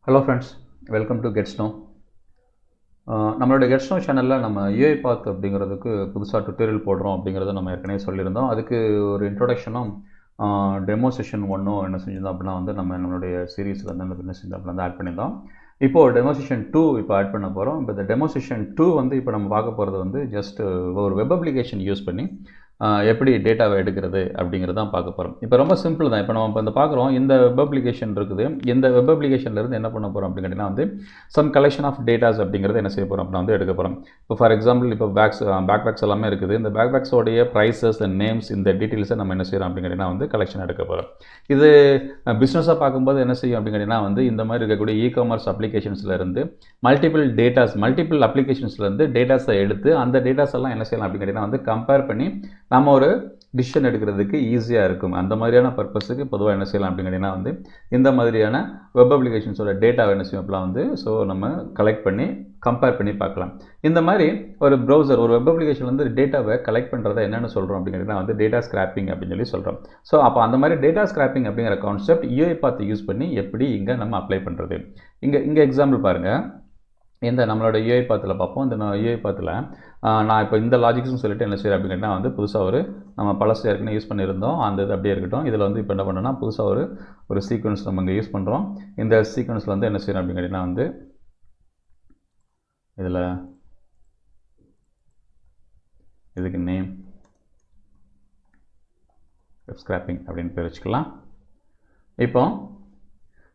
Hello friends, welcome to Get Snow. நம்மளோட Get Snow சேனலில் நம்ம UiPath அப்படிங்கிறதுக்கு புதுசாக டுட்டோரியல் போடுறோம் அப்படிங்கிறத நம்ம ஏற்கனவே சொல்லியிருந்தோம். அதுக்கு ஒரு இன்ட்ரோடக்ஷனும் டெமோ செஷன் ஒன்றும் என்ன செஞ்சிருந்தோம் அப்படின்னா நம்மளுடைய சீரீஸில் என்ன செஞ்சோம் அப்படின்னா ஆட் பண்ணியிருந்தோம். இப்போது டெமோ செஷன் 2 இப்போ ஆட் பண்ண போகிறோம். இப்போ இந்த டெமோ செஷன் 2 இப்போ நம்ம பார்க்க போகிறது ஜஸ்ட் ஒரு வெப் அப்ளிகேஷன் யூஸ் பண்ணி எப்படி டேட்டாவை எடுக்கிறது அப்படிங்கிறது தான் பார்க்க போகிறோம். இப்போ ரொம்ப சிம்பிள் தான். இப்போ நம்ம இந்த பார்க்குறோம், இந்த வெப் அப்ளிகேஷன் இருக்குது. இந்த வெப் அப்ளிகேஷன்லேருந்து என்ன பண்ண போகிறோம் அப்படின்னு கேட்டிங்கன்னா சம் கலெக்ஷன் ஆஃப் டேட்டாஸ் அப்படிங்கிறது என்ன செய்ய போகிறோம் அப்படின்னா எடுக்க போகிறோம். இப்போ ஃபார் எக்ஸாம்பிள் இப்போ பேக்பேக்ஸ் எல்லாமே இருக்குது. இந்த பேக்பேக்ஸோடைய ப்ரைஸஸ் அண்ட் நேம்ஸ் இந்த டீட்டெயில்ஸை நம்ம என்ன செய்கிறோம் அப்படின்னு கேட்டிங்கன்னா கலெக்ஷன் எடுக்க போகிறோம். இது பிஸ்னஸாக பார்க்கும்போது என்ன செய்யும் அப்படின்னு கேட்டிங்கன்னா இந்த மாதிரி இருக்கக்கூடிய இ-காமர்ஸ் அப்ளிகேஷன்ஸ்லேருந்து மல்டிபிள் அப்ளிகேஷன்ஸ்லேருந்து டேட்டாஸை எடுத்து அந்த டேட்டாஸ் எல்லாம் என்ன செய்யலாம் அப்படின்னு கேட்டிங்கன்னா கம்பேர் பண்ணி நம்ம ஒரு டிசிஷன் எடுக்கிறதுக்கு ஈஸியாக இருக்கும். அந்த மாதிரியான பர்பஸுக்கு பொதுவாக என்ன செய்யலாம் அப்படின்னு கேட்டிங்கன்னா இந்த மாதிரியான வெப் அப்ளிகேஷன்ஸோட டேட்டாவை என்ன செய்யும் அப்படிலாம் ஸோ நம்ம கலெக்ட் பண்ணி கம்பேர் பண்ணி பார்க்கலாம். இந்த மாதிரி ஒரு ப்ரௌசர் ஒரு வெப் அப்ளிகேஷன் டேட்டாவை கலெக்ட் பண்ணுறதை என்னென்னு சொல்கிறோம் அப்படின்னு கேட்டிங்கன்னா டேட்டா ஸ்கிராப்பிங் அப்படின்னு சொல்லி சொல்கிறோம். ஸோ அப்போ அந்த மாதிரி டேட்டா ஸ்கிராப்பிங் அப்படிங்கிற கான்செப்ட் UiPath யூஸ் பண்ணி எப்படி இங்கே நம்ம அப்ளை பண்ணுறது. இங்கே எக்ஸாம்பிள் பாருங்கள். இந்த நம்மளோட UiPathல பார்ப்போம். இந்த UiPathல நான் இப்போ இந்த லாஜிக்ஸ்னு சொல்லிட்டு என்ன செய்கிறேன் அப்படின்னு கேட்டிங்கன்னா புதுசாக நம்ம பழசு ஏற்கனவே யூஸ் பண்ணியிருந்தோம். அந்த இது அப்படியே இருக்கட்டும். இதில் இப்போ என்ன பண்ணோன்னா புதுசாக ஒரு சீக்வன்ஸ் நம்ம இங்கே யூஸ் பண்ணுறோம். இந்த சீக்வன்ஸில் என்ன செய்கிறோம் அப்படின்னு கேட்டிங்கன்னா இதில் இதுக்கு நேம் வெப் ஸ்கிராப்பிங் அப்படின்னு பேர் வச்சுக்கலாம். இப்போ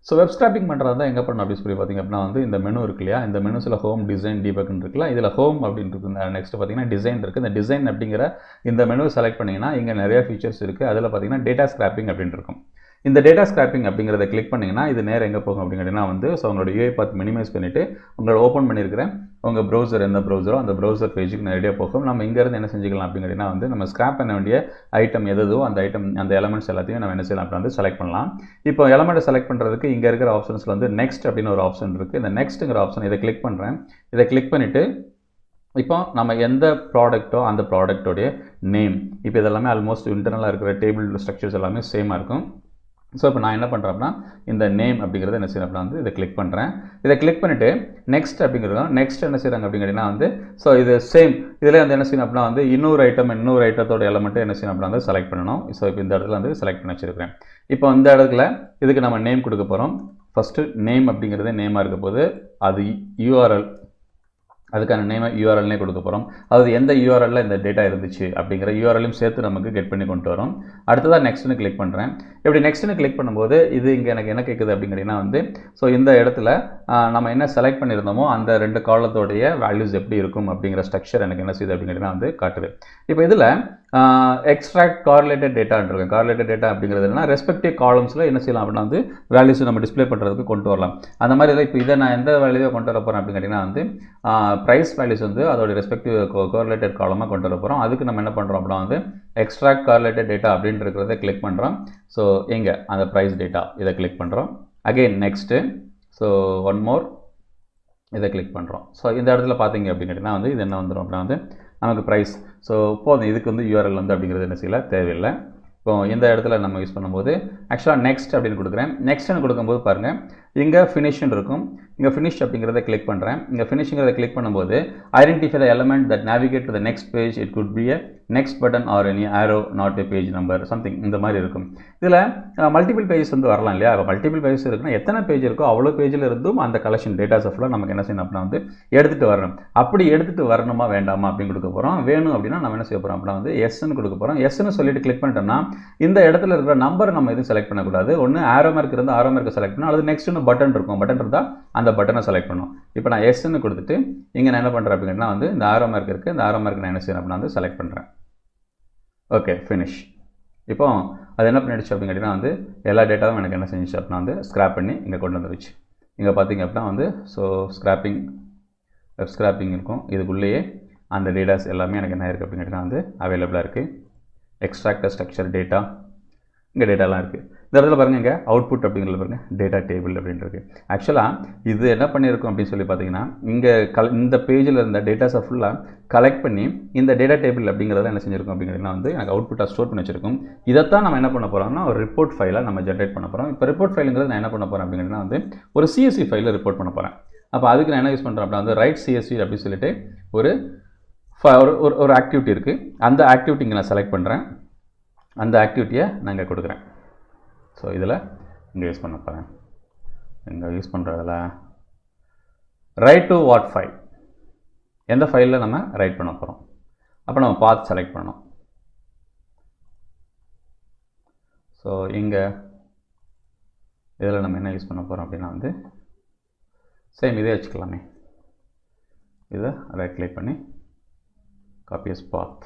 ஸோ வெப் ஸ்கிராப்பிங் பண்ணுறது தான் எங்கே பண்ணணும் அப்படின்னு சொல்லி பார்த்திங்க அப்படின்னா இந்த மெனு இருக்கு இல்லையா, இந்த மெனுஸில் ஹோம் டிசைன் டீபக்னு இருக்குல்ல, இதில் ஹோம் அப்படின்னு இருக்குது. நெக்ஸ்ட் பார்த்திங்கன்னா டிசைன் இருக்குது. இந்த டிசைன் அப்படிங்கிற இந்த மெனுவை செலக்ட் பண்ணிங்கன்னா இங்கே நிறையா ஃபீச்சர்ஸ் இருக்குது. அதில் பார்த்திங்கன்னா டேட்டா ஸ்கிராப்பிங் அப்படின்னு இருக்கும். இந்த டேட்டா ஸ்கிராப்பிங் அப்படிங்கிறத கிளிக் பண்ணிங்கன்னா இது நேரம் எங்கே போகும் அப்படின்னு கேட்டிங்கன்னா ஸோ உங்களோட UiPath மினிமைஸ் பண்ணிவிட்டு உங்களோட ஓப்பன் பண்ணியிருக்கிறேன் உங்கள் ப்ரௌசர் எந்த ப்ரௌசரோ அந்த ப்ரௌசர் பேஜுக்கு நேரடியாக போகும். நம்ம இங்கேருந்து என்ன செஞ்சுக்கலாம் அப்படின்னு கேட்டிங்கன்னா நம்ம ஸ்கிராப் பண்ண வேண்டிய ஐட்டம் எதுவோ அந்த எலமெண்ட்ஸ் எல்லாத்தையும் நம்ம என்ன செய்யலாம் அப்படின்னு செலக்ட் பண்ணலாம். இப்போ எலமெண்ட்டை செலக்ட் பண்ணுறதுக்கு இங்கே இருக்கிற ஆப்ஷன்ஸில் நெக்ஸ்ட் அப்படின்னு ஒரு ஆப்ஷன் இருக்குது. இந்த நெக்ஸ்ட்டுங்கிற ஆப்ஷன் இதை கிளிக் பண்ணுறேன். இதை கிளிக் பண்ணிவிட்டு இப்போ நம்ம எந்த ப்ராடக்ட்டோ அந்த ப்ராடக்டோடைய நேம், இப்போ இதெல்லாமே ஆல்மோஸ்ட் இன்டர்னலாக இருக்கிற டேபிள் ஸ்ட்ரக்சர்ஸ் எல்லாமே சேமாக இருக்கும். ஸோ இப்போ நான் என்ன பண்ணுறேன் அப்படின்னா இந்த நேம் அப்படிங்கிறத என்ன செய்யறேன் அப்படின்னா இதை கிளிக் பண்ணுறேன். இதை கிளிக் பண்ணிவிட்டு நெக்ஸ்ட் அப்படிங்கிறது நெக்ஸ்ட் என்ன செய்கிறாங்க அப்படின்னு கேட்டிங்கன்னா ஸோ இது சேம் இதில் என்ன செய்யணும் அப்படின்னா இன்னொரு ஐட்டத்தோட எலமெண்ட்டு என்ன செய்யணும் அப்படின்னா செலக்ட் பண்ணணும். ஸோ இப்போ இந்த இடத்துல செலக்ட் பண்ணி வச்சுருக்கிறேன். இப்போ இந்த இடத்துல இதுக்கு நம்ம நேம் கொடுக்க போகிறோம். ஃபஸ்ட்டு நேம் அப்படிங்கிறது நேமாக இருக்க போது அது URL, அதுக்கான நேமை URLனே கொடுக்க போகிறோம். அதாவது எந்த URLல இந்த டேட்டா இருந்துச்சு அப்படிங்கிற URLையும் சேர்த்து நமக்கு கெட் பண்ணி கொண்டு வரும். அடுத்ததாக நெக்ஸ்ட்னு கிளிக் பண்ணுறேன். இப்படி நெக்ஸ்ட்னு கிளிக் பண்ணும்போது இது இங்கே எனக்கு என்ன கேட்குது அப்படின்னு கேட்டிங்கன்னா ஸோ இந்த இடத்துல நம்ம என்ன செலக்ட் பண்ணியிருந்தோமோ அந்த 2 காலத்தோடைய வேல்யூஸ் எப்படி இருக்கும் அப்படிங்கிற ஸ்ட்ரக்சர் எனக்கு என்ன செய்யுது அப்படின்னு கேட்டிங்கன்னா காட்டுது. இப்போ இதில் எக்ஸ்ட்ராக்ட் கார்லேட்டட் டேட்டான்னு இருக்கும். கார்லேட்டட் டேட்டா அப்படிங்கிறது என்னன்னா ரெஸ்பெக்டிவ் காலம்ஸில் என்ன செய்யலாம் அப்படின்னா வேல்யூஸ் நம்ம டிஸ்பிளே பண்ணுறதுக்கு கொண்டு வரலாம். அந்த மாதிரி இதில் இப்போ இதை நான் எந்த வேல்யூவை கொண்டு வர போகிறேன் அப்படின்னு கேட்டிங்கன்னா ப்ரைஸ் வேல்யூஸ் அதோட ரெஸ்பெக்டிவ் கோரிலேட்டட் காலமாக கொண்டு வர போகிறோம். அதுக்கு நம்ம என்ன பண்ணுறோம் அப்படின்னா எக்ஸ்ட்ராக்ட் கார்லேட்டட் டேட்டா அப்படின்னு இருக்கிறத கிளிக் பண்ணுறோம். ஸோ எங்கே அந்த ப்ரைஸ் டேட்டா இதை கிளிக் பண்ணுறோம். Again next so one more இதை கிளிக் பண்ணுறோம். ஸோ இந்த இடத்துல பார்த்தீங்க அப்படின்னு கேட்டிங்கன்னா இது என்ன வந்துடும் அப்படின்னா நமக்கு ப்ரைஸ். ஸோ போதும், இதுக்கு URL அப்படிங்கிறது என்ன செய்யல தேவையில்லை. இப்போ இந்த இடத்துல நம்ம யூஸ் பண்ணும்போது ஆக்சுவலாக நெக்ஸ்ட் அப்படின்னு கொடுக்குறேன். நெக்ஸ்ட்னு கொடுக்கும்போது பாருங்கள் இங்கே ஃபினிஷ்னு இருக்கும். இங்கே ஃபினிஷ் அப்படிங்கிறத கிளிக் பண்ணுறேன். இங்கே ஃபினிஷுங்கிறத கிளிக் பண்ணும்போது identify the element that navigate to the next page. It could be a next button or any arrow not a page number something இந்த மாதிரி இருக்கும். இதில் மல்டிபிள் பேஜஸ் வரலாம் இல்லையா. மல்டிபிள் பேஜஸ் இருக்குன்னா எத்தனை பேஜ் இருக்கோ அவ்வளோ பேஜில் இருந்தும் அந்த கலெக்ஷன் டேட்டாஸ் ஃபுல்லாக நமக்கு என்ன செய்யணும் அப்படின்னா எடுத்துகிட்டு வரணும். அப்படி எடுத்துகிட்டு வரணுமா வேண்டாமா அப்படின்னு கொடுக்க போகிறோம். வேணும் அப்படின்னா நம்ம என்ன செய்ய போகிறோம் அப்படின்னா எஸ்ன்னு கொடுக்க போகிறோம். எஸ்ன்னு சொல்லிட்டு கிளிக் பண்ணிட்டோம்னா இந்த இடத்துல இருக்கிற நம்பரை நம்ம எதுவும் செலக்ட் பண்ணக்கூடாது. ஒன்று ஆரோ மார்க் இருந்தால் ஆரோ மார்க்கை செலக்ட் பண்ணணும், அல்லது நெக்ஸ்ட் பட்டன் இருக்கும். பட்டன் இருந்தால் அந்த பட்டனை செலக்ட் பண்ணணும். இப்போ நான் எஸ்ன்னு கொடுத்துட்டு இங்கே நான் என்ன பண்ணுறேன் அப்படின்னா இந்த ஆரோ மார்க் இருக்குது. இந்த ஆரோ மார்க் நான் என்ன செய்யறேன் அப்படின்னா செலக்ட் பண்ணுறேன். Okay finish. இப்போ அது என்ன பண்ணிடுச்சு அப்படின்னு கேட்டிங்கன்னா எல்லா டேட்டாவும் எனக்கு என்ன செஞ்சிச்சு அப்படின்னா ஸ்கிராப் பண்ணி இங்கே கொண்டு வந்துருச்சு. இங்கே பார்த்தீங்க அப்படின்னா ஸோ வெப் ஸ்கிராப்பிங் இருக்கும். இதுக்குள்ளேயே அந்த டேட்டாஸ் எல்லாமே எனக்கு என்ன இருக்குது அப்படின்னு கேட்டிங்கன்னா அவைலபிளாக இருக்குது. எக்ஸ்ட்ராக்டர் ஸ்ட்ரக்சர் டேட்டா இங்கே டேட்டாலாம் இருக்குது. இந்த இடத்துல பாருங்கள் இங்கே அவுட்புட் அப்படிங்கிறது பாருங்கள் டேட்டா டேபிள் அப்படின்றது. ஆக்சுவலாக இது என்ன பண்ணியிருக்கோம் அப்படின்னு சொல்லி பார்த்தீங்கன்னா, இங்கே இந்த பேஜில் இருந்த டேட்டாஸை ஃபுல்லாக கலெக்ட் பண்ணி இந்த டேட்டா டேபிள் அப்படிங்கிறத என்ன செஞ்சுருக்கோம் அப்படிங்கிறதுனா வந்து எனக்கு அவுட்புட்டாக ஸ்டோர் பண்ணி வச்சிருக்கோம். இதைத்தான் நம்ம என்ன பண்ண போகிறோம்னா ஒரு ரிப்போர்ட் ஃபைலை நம்ம ஜென்ரேட் பண்ண போகிறோம். இப்போ ரிப்போர்ட் ஃபைலுங்கிறது நான் என்ன பண்ண போகிறேன் அப்படிங்கிறதுனா வந்து ஒரு CSV ஃபைலில் ரிப்போர்ட் பண்ண போகிறேன். அப்போ அதுக்கு நான் என்ன யூஸ் பண்ணுறேன் அப்படின்னா வந்து ரைட் CSV அப்படின்னு சொல்லிட்டு ஒரு ஆக்டிவிட்டி இருக்குது. அந்த ஆக்டிவிட்டி இங்கே நான் செலக்ட் பண்ணுறேன். அந்த ஆக்டிவிட்டியை நான் இங்கே கொடுக்குறேன். ஸோ இதில் இங்கே யூஸ் பண்ண போகிறேன். இங்கே யூஸ் பண்ணுறதில் ரைட் டு வாட் ஃபைல், எந்த ஃபைலில் நம்ம ரைட் பண்ண போகிறோம். அப்போ நம்ம பாத் செலக்ட் பண்ணணும். ஸோ இங்கே இதில் நம்ம என்ன யூஸ் பண்ண போகிறோம் அப்படின்னா வந்து சேம் இதே வச்சுக்கலாமே. இதை ரைட் கிளிக் பண்ணி காப்பி as path.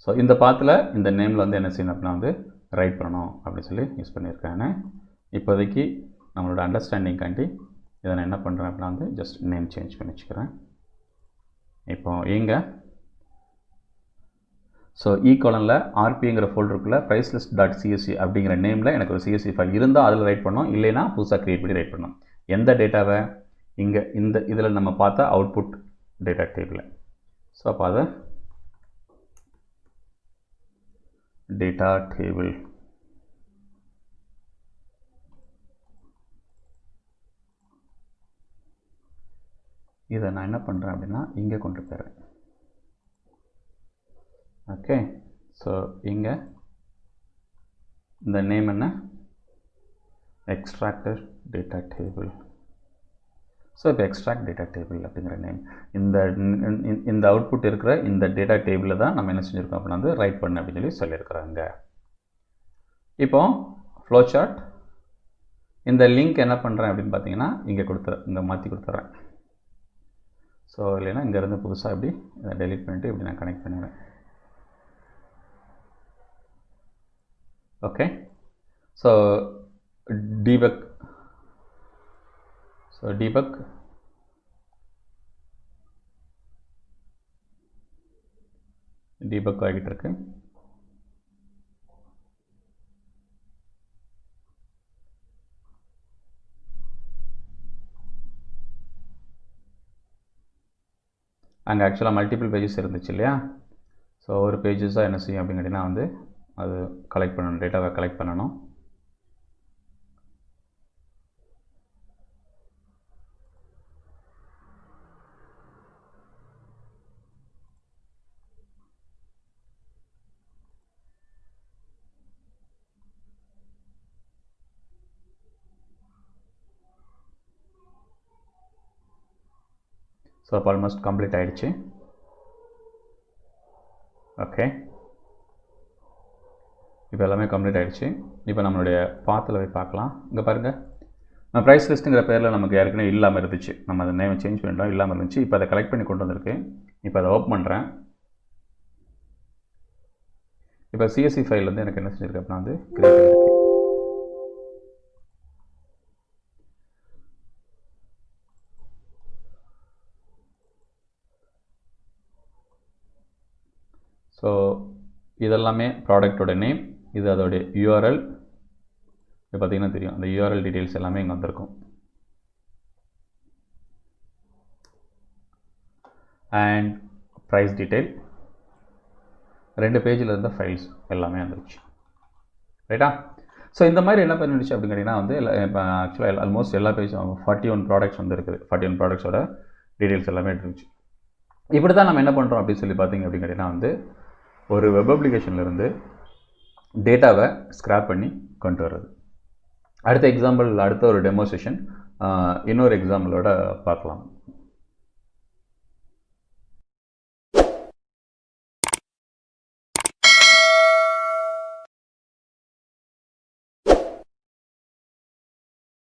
ஸோ இந்த பாத்தில் இந்த நேமில் வந்து என்ன செய்யணும் அப்படின்னா வந்து ரைட் பண்ணணும் அப்படின்னு சொல்லி யூஸ் பண்ணியிருக்கேன். இப்போதைக்கு நம்மளோட அண்டர்ஸ்டாண்டிங் காண்டி இதை நான் என்ன பண்ணுறேன் அப்படின்னா வந்து ஜஸ்ட் நேம் சேஞ்ச் பண்ணி வச்சுக்கிறேன். இப்போ இங்கே ஸோ ஈகாலனில் RPங்கிற ஃபோல்டருக்குள்ளே pricelist.csv அப்படிங்கிற நேமில் எனக்கு ஒரு CSV ஃபைல் இருந்தால் அதில் ரைட் பண்ணோம், இல்லைனா புதுசாக க்ரியேட் பண்ணி ரைட் பண்ணோம். எந்த டேட்டாவை இங்கே இந்த இதில் நம்ம பார்த்தா அவுட்புட் டேட்டா டேபிள். ஸோ அப்போ அதை டேட்டா டேபிள் இதை நான் என்ன பண்ணுறேன் அப்படின்னா இங்கே கொண்டு போயிடுறேன். ஓகே, ஸோ இங்கே இந்த நேம் என்ன, எக்ஸ்ட்ராக்டர் டேட்டா டேபிள். ஸோ இப்போ எக்ஸ்ட்ராக்ட் டேட்டா டேபிள் அப்படிங்கிற நேம் இந்த அவுட்புட் இருக்கிற இந்த டேட்டா டேபிளில் தான் நம்ம என்ன செஞ்சுருக்கோம் அப்படின்னா வந்து ரைட் பண்ண அப்படின்னு சொல்லி சொல்லியிருக்கிறாங்க. இப்போ ஃப்ளோ சார்ட் இந்த லிங்க் என்ன பண்ணுறேன் அப்படின்னு பார்த்தீங்கன்னா இங்கே மாற்றி கொடுத்துட்றேன். ஸோ இல்லைன்னா இங்கேருந்து புதுசாக இப்படி இதை டெலிட் பண்ணிவிட்டு இப்படி நான் கனெக்ட் பண்ணிடுறேன். ஓகே, ஸோ debug ஆகிட்டு இருக்கு. அங்கே ஆக்சுவலாக மல்டிபிள் பேஜஸ் இருந்துச்சு இல்லையா. ஸோ ஒரு பேஜஸாக என்ன செய்யும் அப்படின்னு கேட்டிங்கன்னா வந்து அது கலெக்ட் பண்ணணும், டேட்டாவை கலெக்ட் பண்ணணும். ஸோ அப்போ ஆல்மோஸ்ட் கம்ப்ளீட் ஆகிடுச்சு. ஓகே, இப்போ எல்லாமே கம்ப்ளீட் ஆகிடுச்சு. இப்போ நம்மளுடைய பாத்தில் போய் பார்க்கலாம். இங்கே பாருங்கள், நம்ம ப்ரைஸ் லிஸ்ட்டுங்கிற பேரில் நமக்கு ஏற்கனவே இல்லாமல் இருந்துச்சு. நம்ம அதை நேமை சேஞ்ச் பண்ணிட்டோம், இல்லாமல் இருந்துச்சு. இப்போ அதை கலெக்ட் பண்ணி கொண்டு வந்திருக்கு. இப்போ அதை ஓப்பன் பண்ணுறேன். இப்போ CSV ஃபைல் வந்து எனக்கு என்ன செஞ்சுருக்கு அப்படின்னா வந்து கிரியேட் ஆகிருக்கு. ஸோ இதெல்லாமே ப்ராடக்டோட நேம், இது அதோடைய URL. இது பார்த்திங்கன்னா தெரியும், அந்த URL டீட்டெயில்ஸ் எல்லாமே இங்கே வந்திருக்கும். அண்ட் ப்ரைஸ் டீட்டெயில் 2 பேஜில் இருந்த ஃபைல்ஸ் எல்லாமே வந்துருச்சு. ரைட்டா? ஸோ இந்த மாதிரி என்ன பண்ணிடுச்சு அப்படின்னு கேட்டிங்கன்னா வந்து இப்போ ஆக்சுவலாக ஆல்மோஸ்ட் எல்லா பேஜும் 41 ப்ராடக்ட்ஸ் வந்து இருக்குது. 41 ப்ராடக்ட்ஸோட டீட்டெயில்ஸ் எல்லாமே இருந்துச்சு. இப்படி தான் நம்ம என்ன பண்ணுறோம் அப்படின்னு சொல்லி பார்த்தீங்க அப்படின்னு கேட்டிங்கன்னா வந்து ஒரு வெப் அப்ளிகேஷன்லேருந்து டேட்டாவை ஸ்க்ராப் பண்ணி கொண்டு வர்றது. அடுத்த எக்ஸாம்பிள், அடுத்த ஒரு டெமோ செஷன் இன்னொரு எக்ஸாம்பிளோட பார்க்கலாம்.